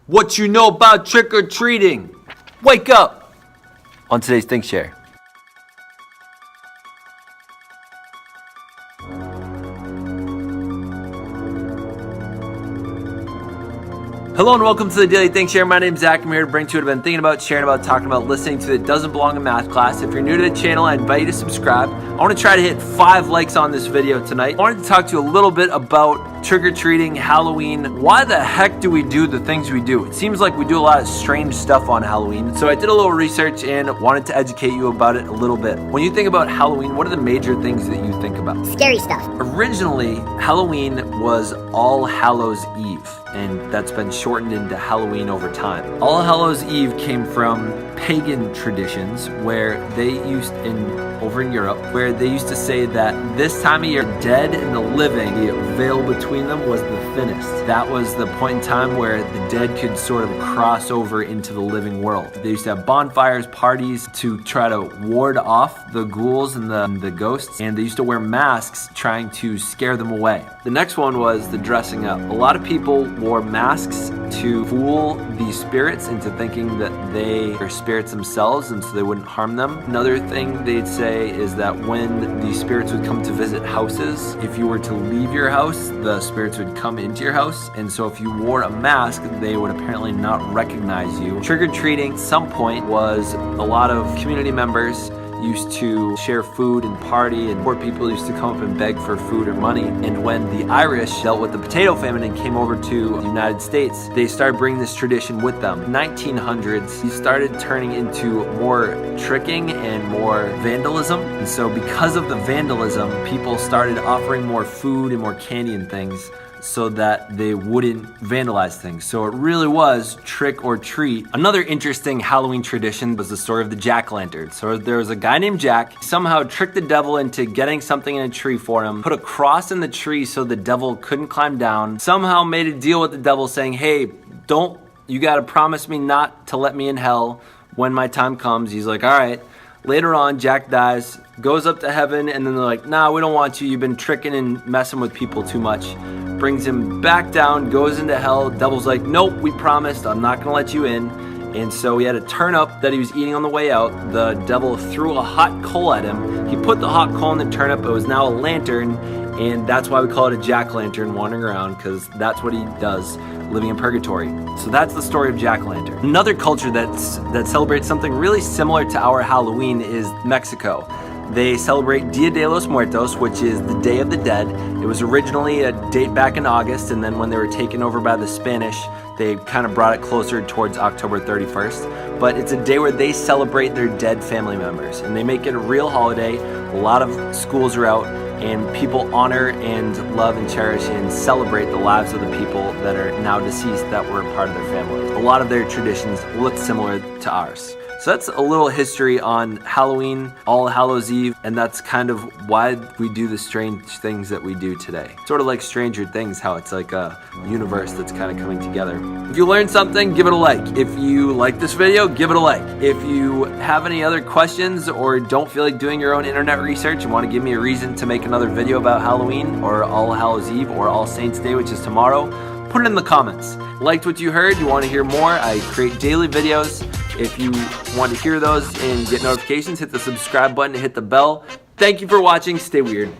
What you know about trick-or-treating? Wake up! On today's Think Share. Hello and welcome to the Daily Think Share. My name is Zach. I'm here to bring to you what I've been thinking about, sharing about, talking about, listening to that doesn't belong in math class. If you're new to the channel, I invite you to subscribe. I want to try to hit 5 likes on this video tonight. I wanted to talk to you a little bit about trick-or-treating, Halloween. Why the heck do we do the things we do? It seems like we do a lot of strange stuff on Halloween. So I did a little research and wanted to educate you about it a little bit. When you think about Halloween, what are the major things that you think about? Scary stuff. Originally, Halloween was All Hallows Eve, and that's been shortened into Halloween over time. All Hallows Eve came from pagan traditions where they used over in Europe, where they used to say that this time of year, dead and the living, the veil between them was the thinnest. That was the point in time where the dead could sort of cross over into the living world. They used to have bonfires, parties to try to ward off the ghouls and the ghosts, and they used to wear masks trying to scare them away. The next one was the dressing up. A lot of people wore masks to fool the spirits into thinking that they are spirits themselves, and so they wouldn't harm them. Another thing they'd say is that when the spirits would come to visit houses, if you were to leave your house, the spirits would come into your house, and so if you wore a mask, they would apparently not recognize you. Trick-or-treating at some point was a lot of community members used to share food and party, and poor people used to come up and beg for food or money. And when the Irish dealt with the potato famine and came over to the United States, they started bringing this tradition with them. 1900s, it started turning into more tricking and more vandalism. And so because of the vandalism, people started offering more food and more candy and things so that they wouldn't vandalize things. So it really was trick or treat. Another interesting Halloween tradition was the story of the jack-o'-lantern. So there was a guy named Jack, somehow tricked the devil into getting something in a tree for him, put a cross in the tree so the devil couldn't climb down, somehow made a deal with the devil saying, hey, you gotta promise me not to let me in hell when my time comes. He's like, all right. Later on, Jack dies, goes up to heaven, and then they're like, nah, we don't want you. You've been tricking and messing with people too much. Brings him back down, goes into hell. Devil's like, nope, we promised. I'm not going to let you in. And so he had a turnip that he was eating on the way out. The devil threw a hot coal at him. He put the hot coal in the turnip. It was now a lantern, and that's why we call it a jack-o'-lantern wandering around, because that's what he does, living in purgatory. So that's the story of jack-o'-lantern. Another culture that celebrates something really similar to our Halloween is Mexico. They celebrate Dia de los Muertos, which is the Day of the Dead. It was originally a date back in August, and then when they were taken over by the Spanish, they kind of brought it closer towards October 31st. But it's a day where they celebrate their dead family members, and they make it a real holiday. A lot of schools are out, and people honor and love and cherish and celebrate the lives of the people that are now deceased that were a part of their family. A lot of their traditions look similar to ours. So that's a little history on Halloween, All Hallows Eve, and that's kind of why we do the strange things that we do today. Sort of like Stranger Things, how it's like a universe that's kind of coming together. If you learned something, give it a like. If you like this video, give it a like. If you have any other questions or don't feel like doing your own internet research and want to give me a reason to make another video about Halloween or All Hallows Eve or All Saints Day, which is tomorrow, put it in the comments. Liked what you heard, you want to hear more, I create daily videos. If you want to hear those and get notifications, hit the subscribe button and hit the bell. Thank you for watching. Stay weird.